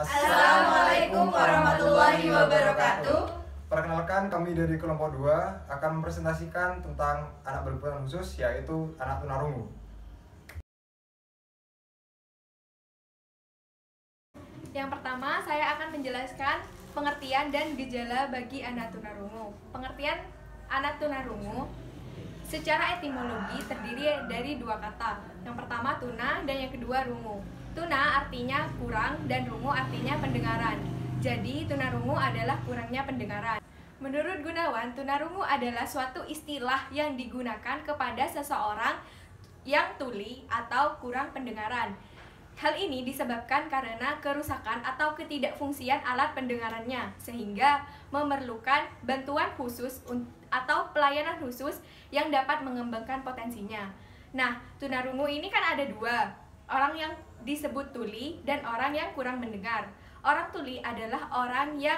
Assalamualaikum warahmatullahi wabarakatuh. Perkenalkan, kami dari kelompok 2 akan mempresentasikan tentang anak berkebutuhan khusus, yaitu anak tunarungu. Yang pertama, saya akan menjelaskan pengertian dan gejala bagi anak tunarungu. Pengertian anak tunarungu secara etimologi terdiri dari dua kata. Yang pertama tuna dan yang kedua rungu. Tuna artinya kurang dan rungu artinya pendengaran. Jadi tunarungu adalah kurangnya pendengaran. Menurut Gunawan, tunarungu adalah suatu istilah yang digunakan kepada seseorang yang tuli atau kurang pendengaran. Hal ini disebabkan karena kerusakan atau ketidakfungsian alat pendengarannya, sehingga memerlukan bantuan khusus atau pelayanan khusus yang dapat mengembangkan potensinya. Nah, tunarungu ini kan ada dua, orang yang disebut tuli dan orang yang kurang mendengar. Orang tuli adalah orang yang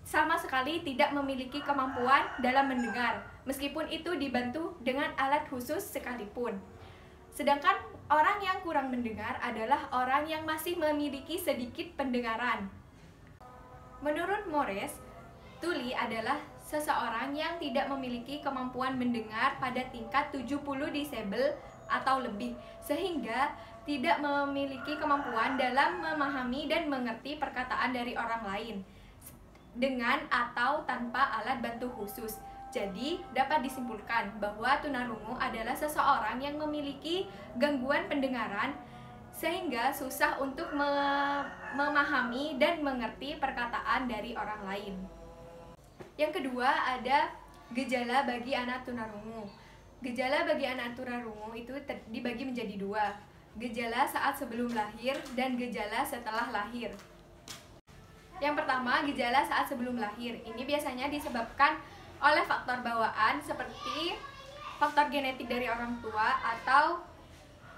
sama sekali tidak memiliki kemampuan dalam mendengar, meskipun itu dibantu dengan alat khusus sekalipun. Sedangkan orang yang kurang mendengar adalah orang yang masih memiliki sedikit pendengaran. Menurut Morris, tuli adalah seseorang yang tidak memiliki kemampuan mendengar pada tingkat 70 desibel atau lebih, sehingga tidak memiliki kemampuan dalam memahami dan mengerti perkataan dari orang lain dengan atau tanpa alat bantu khusus. Jadi, dapat disimpulkan bahwa tunarungu adalah seseorang yang memiliki gangguan pendengaran sehingga susah untuk memahami dan mengerti perkataan dari orang lain. Yang kedua, ada gejala bagi anak tunarungu. Gejala bagi anak tunarungu itu dibagi menjadi dua. Gejala saat sebelum lahir dan gejala setelah lahir. Yang pertama, gejala saat sebelum lahir. Ini biasanya disebabkan oleh faktor bawaan seperti faktor genetik dari orang tua atau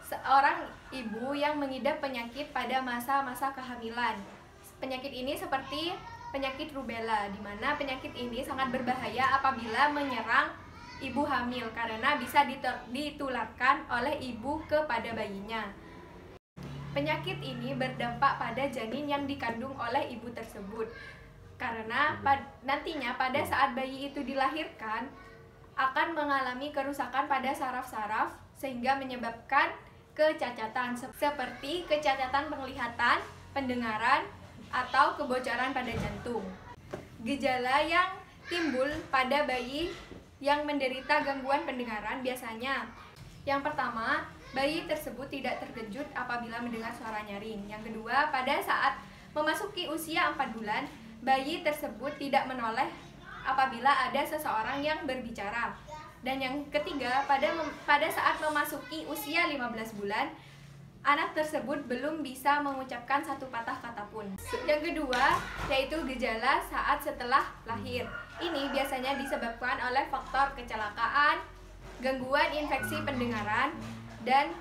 seorang ibu yang mengidap penyakit pada masa-masa kehamilan. Penyakit ini seperti penyakit rubella, di mana penyakit ini sangat berbahaya apabila menyerang ibu hamil karena bisa ditularkan oleh ibu kepada bayinya. Penyakit ini berdampak pada janin yang dikandung oleh ibu tersebut. Karena nantinya pada saat bayi itu dilahirkan akan mengalami kerusakan pada saraf-saraf sehingga menyebabkan kecacatan seperti kecacatan penglihatan, pendengaran, atau kebocoran pada jantung. Gejala yang timbul pada bayi yang menderita gangguan pendengaran biasanya: yang pertama, bayi tersebut tidak terkejut apabila mendengar suara nyaring. Yang kedua, pada saat memasuki usia 4 bulan, bayi tersebut tidak menoleh apabila ada seseorang yang berbicara. Dan yang ketiga, pada saat memasuki usia 15 bulan, anak tersebut belum bisa mengucapkan satu patah kata pun. Yang kedua, yaitu gejala saat setelah lahir. Ini biasanya disebabkan oleh faktor kecelakaan, gangguan infeksi pendengaran, dan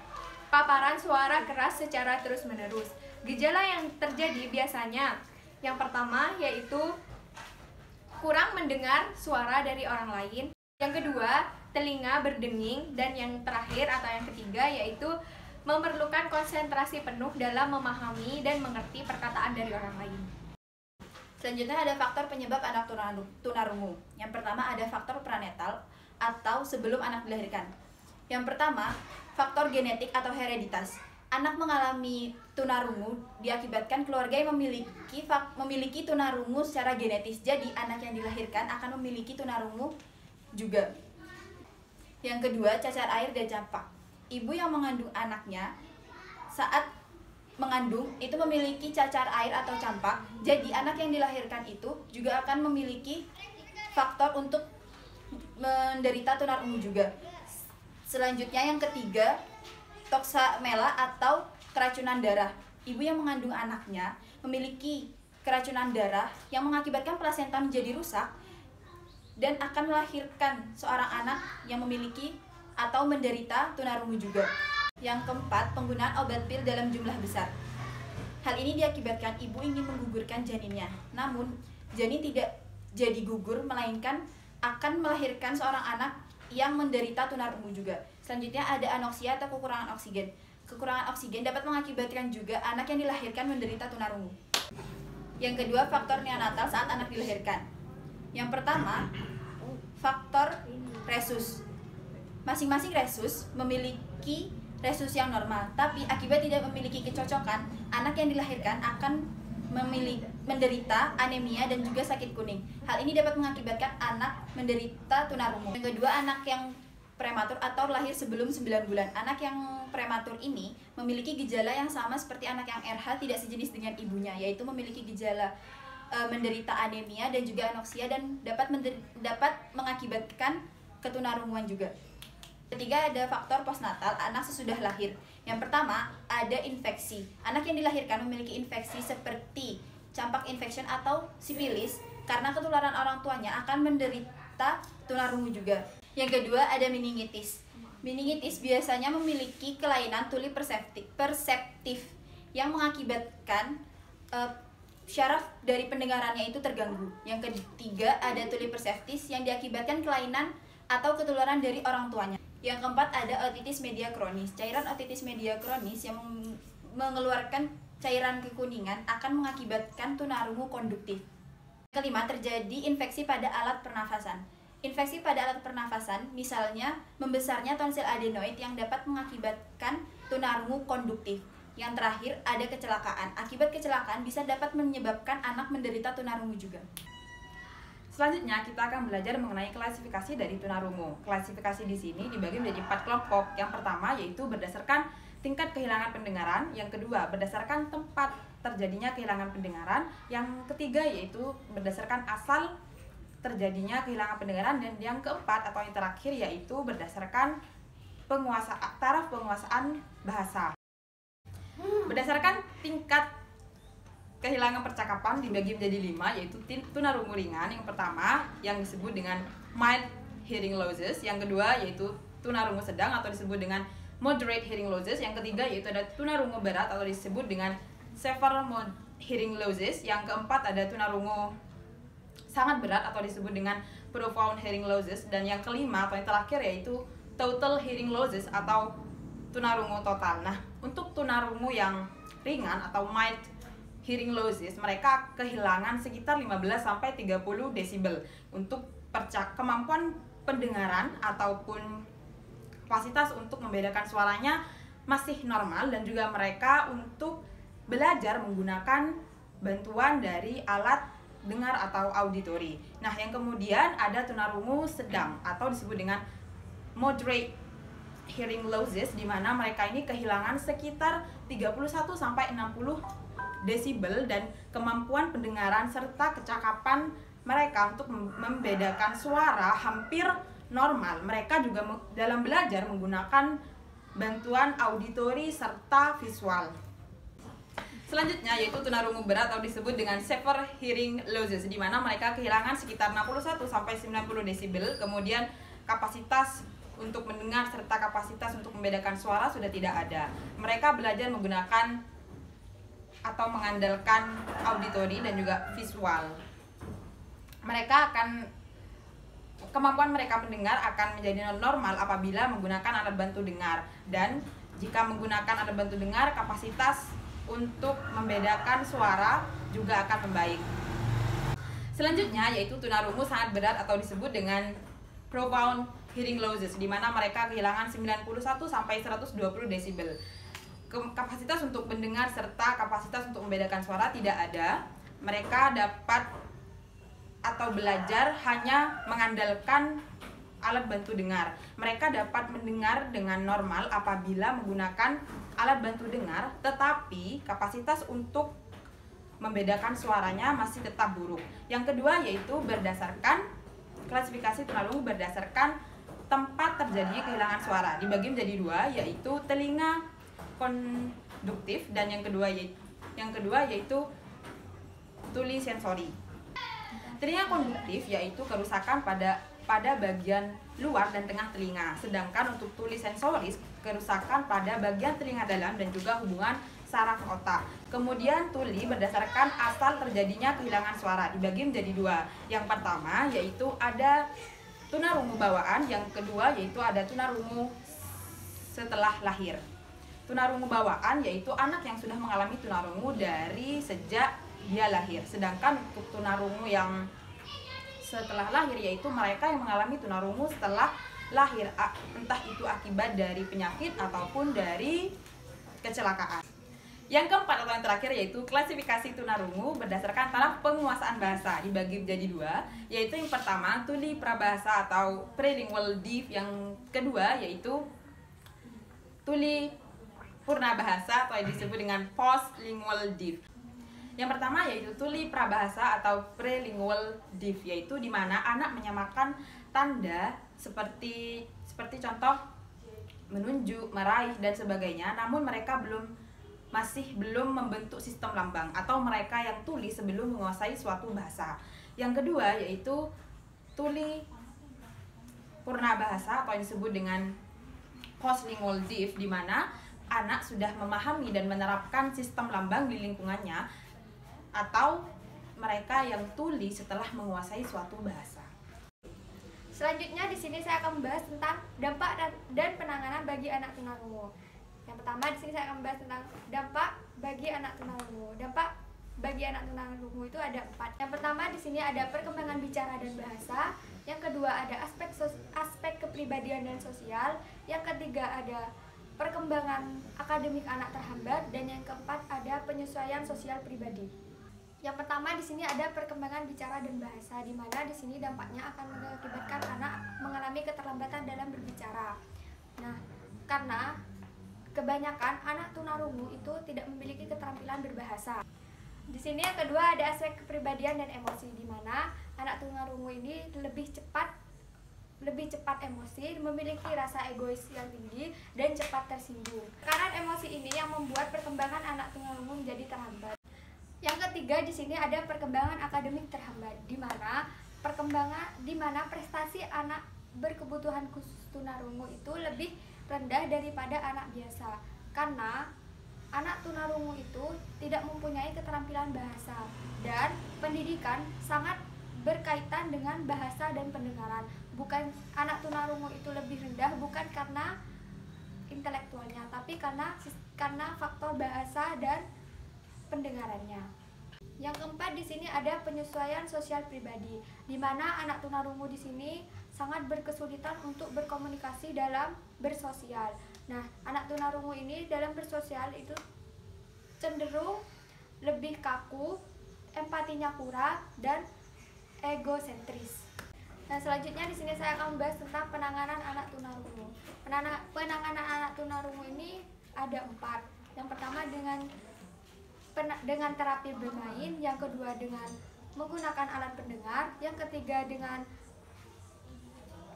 paparan suara keras secara terus-menerus. Gejala yang terjadi biasanya yang pertama yaitu kurang mendengar suara dari orang lain. Yang kedua, telinga berdenging. Dan yang terakhir atau yang ketiga yaitu memerlukan konsentrasi penuh dalam memahami dan mengerti perkataan dari orang lain. Selanjutnya ada faktor penyebab anak tunarungu. Yang pertama ada faktor pranetal atau sebelum anak dilahirkan. Yang pertama, faktor genetik atau hereditas. Anak mengalami tunarungu diakibatkan keluarga yang memiliki tunarungu secara genetis. Jadi anak yang dilahirkan akan memiliki tunarungu juga. Yang kedua, cacar air dan campak. Ibu yang mengandung anaknya saat mengandung itu memiliki cacar air atau campak. Jadi anak yang dilahirkan itu juga akan memiliki faktor untuk menderita tunarungu juga. Selanjutnya yang ketiga, toksamela atau keracunan darah. Ibu yang mengandung anaknya memiliki keracunan darah yang mengakibatkan plasenta menjadi rusak dan akan melahirkan seorang anak yang memiliki atau menderita tunarungu juga. Yang keempat, penggunaan obat pil dalam jumlah besar. Hal ini diakibatkan ibu ingin menggugurkan janinnya, namun janin tidak jadi gugur, melainkan akan melahirkan seorang anak yang menderita tunarungu juga. Selanjutnya ada anoksia atau kekurangan oksigen. Kekurangan oksigen dapat mengakibatkan juga anak yang dilahirkan menderita tunarungu. Yang kedua, faktor neonatal saat anak dilahirkan. Yang pertama, faktor resus. Masing-masing resus memiliki resus yang normal, tapi akibat tidak memiliki kecocokan, anak yang dilahirkan akan menderita anemia dan juga sakit kuning. Hal ini dapat mengakibatkan anak menderita tunarungu. Yang kedua, anak yang prematur atau lahir sebelum 9 bulan. Anak yang prematur ini memiliki gejala yang sama seperti anak yang RH tidak sejenis dengan ibunya, yaitu memiliki gejala menderita anemia dan juga anoksia dan dapat mengakibatkan ketunarunguan juga. Ketiga, ada faktor postnatal anak sesudah lahir. Yang pertama, ada infeksi. Anak yang dilahirkan memiliki infeksi seperti campak infection atau sifilis, karena ketularan orang tuanya akan menderita tunarungu juga. Yang kedua, ada meningitis. Meningitis biasanya memiliki kelainan tuli perseptif yang mengakibatkan syaraf dari pendengarannya itu terganggu. Yang ketiga, ada tuli perseptis yang diakibatkan kelainan atau ketularan dari orang tuanya. Yang keempat, ada otitis media kronis. Cairan otitis media kronis yang mengeluarkan cairan kekuningan akan mengakibatkan tunarungu konduktif. Kelima, terjadi infeksi pada alat pernafasan. Infeksi pada alat pernafasan, misalnya membesarnya tonsil adenoid yang dapat mengakibatkan tunarungu konduktif. Yang terakhir, ada kecelakaan. Akibat kecelakaan bisa dapat menyebabkan anak menderita tunarungu juga. Selanjutnya kita akan belajar mengenai klasifikasi dari tunarungu. Klasifikasi di sini dibagi menjadi 4 kelompok. Yang pertama yaitu berdasarkan tingkat kehilangan pendengaran, yang kedua berdasarkan tempat terjadinya kehilangan pendengaran, yang ketiga yaitu berdasarkan asal terjadinya kehilangan pendengaran, dan yang keempat atau yang terakhir yaitu berdasarkan taraf penguasaan bahasa. Berdasarkan tingkat kehilangan percakapan dibagi menjadi 5, yaitu tunarungu ringan. Yang pertama yang disebut dengan mild hearing losses, yang kedua yaitu tunarungu sedang atau disebut dengan moderate hearing losses, yang ketiga yaitu ada tunarungu berat atau disebut dengan severe hearing losses, yang keempat ada tunarungu sangat berat atau disebut dengan profound hearing losses, dan yang kelima atau yang terakhir yaitu total hearing losses atau tunarungu total. Nah, untuk tunarungu yang ringan atau mild hearing losses, mereka kehilangan sekitar 15-30 desibel. Untuk kemampuan pendengaran ataupun kapasitas untuk membedakan suaranya masih normal, dan juga mereka untuk belajar menggunakan bantuan dari alat dengar atau auditori. Nah, yang kemudian ada tunarungu sedang atau disebut dengan moderate hearing losses, di mana mereka ini kehilangan sekitar 31-60 desibel, dan kemampuan pendengaran serta kecakapan mereka untuk membedakan suara hampir normal. Mereka juga dalam belajar menggunakan bantuan auditori serta visual. Selanjutnya yaitu tunarungu berat atau disebut dengan severe hearing losses, di mana mereka kehilangan sekitar 61-90 desibel. Kemudian kapasitas untuk mendengar serta kapasitas untuk membedakan suara sudah tidak ada. Mereka belajar menggunakan atau mengandalkan auditori dan juga visual. Kemampuan mereka mendengar akan menjadi normal apabila menggunakan alat bantu dengar, dan jika menggunakan alat bantu dengar, kapasitas untuk membedakan suara juga akan membaik. Selanjutnya yaitu tunarungu sangat berat atau disebut dengan profound hearing losses, di mana mereka kehilangan 91-120 desibel. Kapasitas untuk mendengar serta kapasitas untuk membedakan suara tidak ada. Mereka dapat atau belajar hanya mengandalkan alat bantu dengar. Mereka dapat mendengar dengan normal apabila menggunakan alat bantu dengar, tetapi kapasitas untuk membedakan suaranya masih tetap buruk. Yang kedua yaitu berdasarkan klasifikasi tunarungu berdasarkan tempat terjadinya kehilangan suara, dibagi menjadi 2, yaitu telinga konduktif, dan yang kedua yaitu tuli sensori. Telinga konduktif yaitu kerusakan pada bagian luar dan tengah telinga, sedangkan untuk tuli sensoris kerusakan pada bagian telinga dalam dan juga hubungan saraf otak. Kemudian tuli berdasarkan asal terjadinya kehilangan suara, dibagi menjadi 2. Yang pertama yaitu ada tunarungu bawaan, yang kedua yaitu ada tunarungu setelah lahir. Tunarungu bawaan yaitu anak yang sudah mengalami tunarungu dari sejak dia lahir. Sedangkan untuk tunarungu yang setelah lahir, yaitu mereka yang mengalami tunarungu setelah lahir, entah itu akibat dari penyakit ataupun dari kecelakaan. Yang keempat atau yang terakhir yaitu klasifikasi tunarungu berdasarkan taraf penguasaan bahasa, dibagi menjadi dua, yaitu yang pertama tuli prabahasa atau prelingual deaf, yang kedua yaitu tuli purna bahasa atau yang disebut dengan postlingual deaf. Yang pertama yaitu tuli prabahasa atau prelingual deaf, yaitu di mana anak menyamakan tanda seperti contoh menunjuk, meraih dan sebagainya, namun mereka masih belum membentuk sistem lambang, atau mereka yang tuli sebelum menguasai suatu bahasa. Yang kedua yaitu tuli purna bahasa atau yang disebut dengan postlingual deaf, di mana anak sudah memahami dan menerapkan sistem lambang di lingkungannya, atau mereka yang tuli setelah menguasai suatu bahasa. Selanjutnya di sini saya akan membahas tentang dampak dan penanganan bagi anak tunarungu. Yang pertama di sini saya akan membahas tentang dampak bagi anak tunarungu. Dampak bagi anak tunarungu itu ada 4. Yang pertama di sini ada perkembangan bicara dan bahasa. Yang kedua ada aspek kepribadian dan sosial. Yang ketiga ada perkembangan akademik anak terhambat, dan yang keempat ada penyesuaian sosial pribadi. Yang pertama di sini ada perkembangan bicara dan bahasa, di mana di sini dampaknya akan mengakibatkan anak mengalami keterlambatan dalam berbicara. Nah, karena kebanyakan anak tunarungu itu tidak memiliki keterampilan berbahasa. Di sini yang kedua ada aspek kepribadian dan emosi, di mana anak tunarungu ini lebih cepat emosi, memiliki rasa egois yang tinggi dan cepat tersinggung. Karena emosi ini yang membuat perkembangan anak tunarungu menjadi terhambat. Yang ketiga di sini ada perkembangan akademik terhambat, di mana prestasi anak berkebutuhan khusus tunarungu itu lebih rendah daripada anak biasa, karena anak tunarungu itu tidak mempunyai keterampilan bahasa, dan pendidikan sangat berkaitan dengan bahasa dan pendengaran. Bukan anak tunarungu itu lebih rendah bukan karena intelektualnya, tapi karena faktor bahasa dan pendengarannya. Yang keempat di sini ada penyesuaian sosial pribadi, di mana anak tunarungu di sini sangat berkesulitan untuk berkomunikasi dalam bersosial. Nah, anak tunarungu ini dalam bersosial itu cenderung lebih kaku, empatinya kurang, dan egosentris. Nah, selanjutnya di sini saya akan membahas tentang penanganan anak tunarungu. Penanganan anak tunarungu ini ada 4. Yang pertama dengan terapi bermain, yang kedua dengan menggunakan alat pendengar, yang ketiga dengan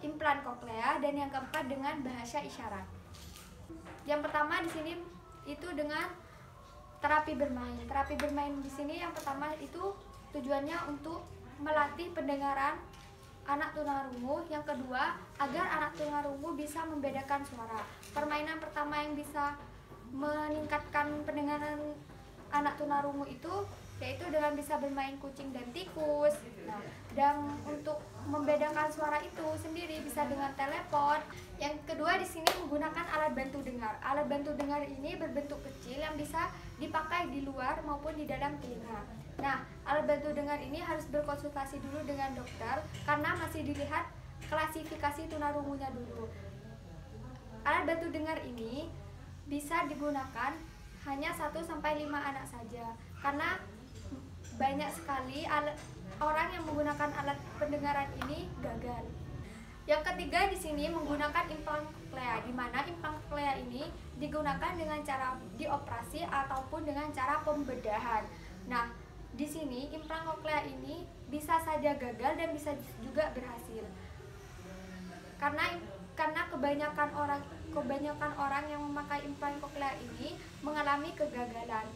implan koklea, dan yang keempat dengan bahasa isyarat. Yang pertama di sini itu dengan terapi bermain. Terapi bermain di sini yang pertama itu tujuannya untuk melatih pendengaran anak tunarungu, yang kedua agar anak tunarungu bisa membedakan suara. Permainan pertama yang bisa meningkatkan pendengaran anak tunarungu itu yaitu dengan bisa bermain kucing dan tikus. Nah, dan untuk membedakan suara itu sendiri bisa dengan telepon. Yang kedua di sini menggunakan alat bantu dengar. Alat bantu dengar ini berbentuk kecil yang bisa dipakai di luar maupun di dalam telinga. Nah, alat bantu dengar ini harus berkonsultasi dulu dengan dokter karena masih dilihat klasifikasi tunarungunya dulu. Alat bantu dengar ini bisa digunakan hanya 1-5 anak saja, karena banyak sekali orang yang menggunakan alat pendengaran ini gagal. Yang ketiga di sini menggunakan implan koklea, di mana implan koklea ini digunakan dengan cara dioperasi ataupun dengan cara pembedahan. Nah, di sini implan koklea ini bisa saja gagal dan bisa juga berhasil. Karena kebanyakan orang yang memakai implan koklea ini mengalami kegagalan,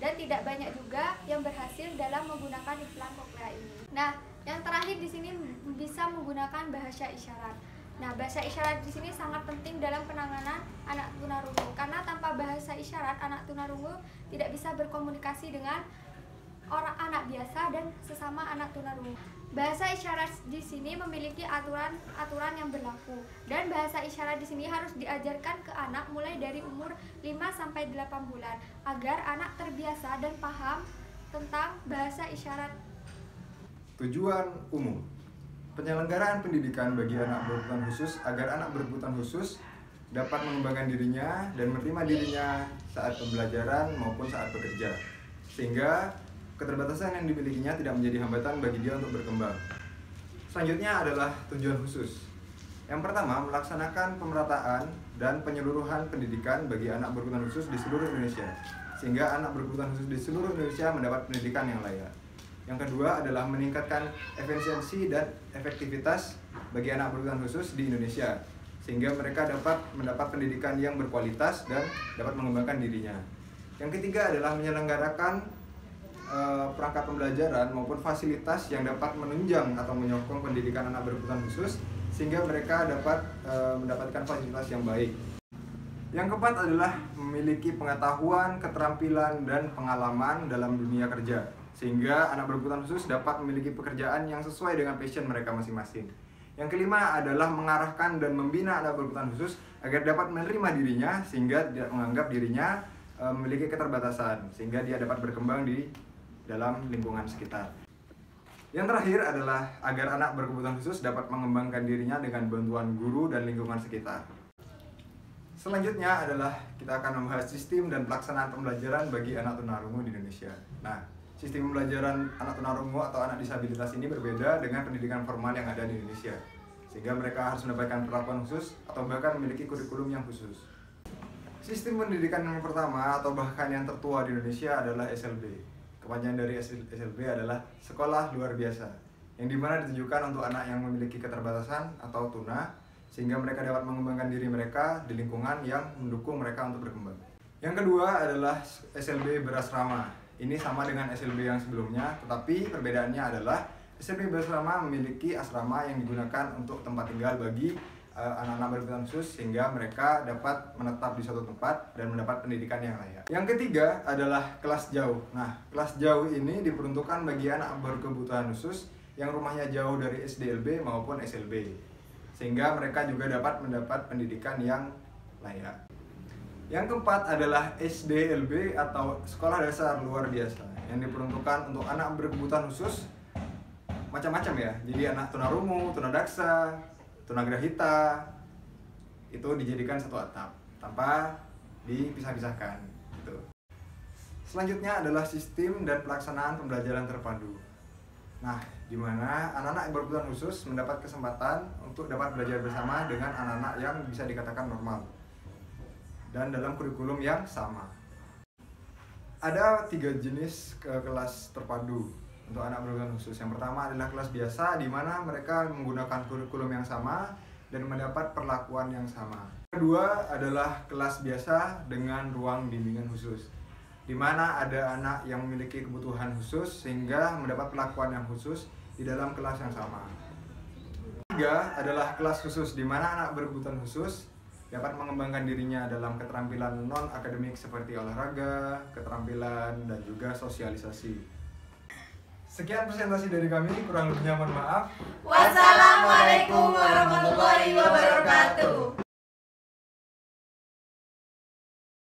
dan tidak banyak juga yang berhasil dalam menggunakan implan koklea ini. Nah, yang terakhir di sini bisa menggunakan bahasa isyarat. Nah, bahasa isyarat di sini sangat penting dalam penanganan anak tunarungu, karena tanpa bahasa isyarat anak tunarungu tidak bisa berkomunikasi dengan orang anak biasa dan sesama anak tunarungu. Bahasa isyarat di sini memiliki aturan yang berlaku, dan bahasa isyarat di sini harus diajarkan ke anak mulai dari umur 5-8 bulan agar anak terbiasa dan paham tentang bahasa isyarat. Tujuan umum. Penyelenggaraan pendidikan bagi anak berkebutuhan khusus agar anak berkebutuhan khusus dapat mengembangkan dirinya dan menerima dirinya saat pembelajaran maupun saat bekerja, sehingga keterbatasan yang dimilikinya tidak menjadi hambatan bagi dia untuk berkembang. Selanjutnya adalah tujuan khusus. Yang pertama, melaksanakan pemerataan dan penyeluruhan pendidikan bagi anak berkebutuhan khusus di seluruh Indonesia, sehingga anak berkebutuhan khusus di seluruh Indonesia mendapat pendidikan yang layak. Yang kedua adalah meningkatkan efisiensi dan efektivitas bagi anak berkebutuhan khusus di Indonesia, sehingga mereka dapat mendapat pendidikan yang berkualitas dan dapat mengembangkan dirinya. Yang ketiga adalah menyelenggarakan perangkat pembelajaran maupun fasilitas yang dapat menunjang atau menyokong pendidikan anak berkebutuhan khusus, sehingga mereka dapat mendapatkan fasilitas yang baik. Yang keempat adalah memiliki pengetahuan, keterampilan, dan pengalaman dalam dunia kerja, sehingga anak berkebutuhan khusus dapat memiliki pekerjaan yang sesuai dengan passion mereka masing-masing. Yang kelima adalah mengarahkan dan membina anak berkebutuhan khusus agar dapat menerima dirinya, sehingga tidak menganggap dirinya memiliki keterbatasan, sehingga dia dapat berkembang di dalam lingkungan sekitar. Yang terakhir adalah agar anak berkebutuhan khusus dapat mengembangkan dirinya dengan bantuan guru dan lingkungan sekitar. Selanjutnya adalah kita akan membahas sistem dan pelaksanaan pembelajaran bagi anak tunarungu di Indonesia. Nah, sistem pembelajaran anak tunarungu atau anak disabilitas ini berbeda dengan pendidikan formal yang ada di Indonesia, sehingga mereka harus mendapatkan perlakuan khusus atau bahkan memiliki kurikulum yang khusus. Sistem pendidikan yang pertama atau bahkan yang tertua di Indonesia adalah SLB. Kepanjangan dari SLB adalah Sekolah Luar Biasa, yang dimana ditujukan untuk anak yang memiliki keterbatasan atau tuna, sehingga mereka dapat mengembangkan diri mereka di lingkungan yang mendukung mereka untuk berkembang. Yang kedua adalah SLB berasrama. Ini sama dengan SLB yang sebelumnya, tetapi perbedaannya adalah SLB berasrama memiliki asrama yang digunakan untuk tempat tinggal bagi anak-anak berkebutuhan khusus, sehingga mereka dapat menetap di suatu tempat dan mendapat pendidikan yang layak. Yang ketiga adalah kelas jauh. Nah, kelas jauh ini diperuntukkan bagi anak berkebutuhan khusus yang rumahnya jauh dari SDLB maupun SLB, sehingga mereka juga dapat mendapat pendidikan yang layak. Yang keempat adalah SDLB atau Sekolah Dasar Luar Biasa, yang diperuntukkan untuk anak berkebutuhan khusus macam-macam ya. Jadi anak tunarungu, tunadaksa, tunagrahita itu dijadikan satu atap tanpa dipisah-pisahkan gitu. Selanjutnya adalah sistem dan pelaksanaan pembelajaran terpadu. Nah, di mana anak-anak yang berkebutuhan khusus mendapat kesempatan untuk dapat belajar bersama dengan anak-anak yang bisa dikatakan normal dan dalam kurikulum yang sama. Ada 3 jenis kelas terpadu untuk anak berkebutuhan khusus. Yang pertama adalah kelas biasa, di mana mereka menggunakan kurikulum yang sama dan mendapat perlakuan yang sama. Kedua adalah kelas biasa dengan ruang bimbingan khusus, di mana ada anak yang memiliki kebutuhan khusus sehingga mendapat perlakuan yang khusus di dalam kelas yang sama. Ketiga adalah kelas khusus, di mana anak berkebutuhan khusus dapat mengembangkan dirinya dalam keterampilan non-akademik seperti olahraga, keterampilan, dan juga sosialisasi. Sekian presentasi dari kami, kurang lebihnya mohon maaf. Wassalamualaikum warahmatullahi wabarakatuh.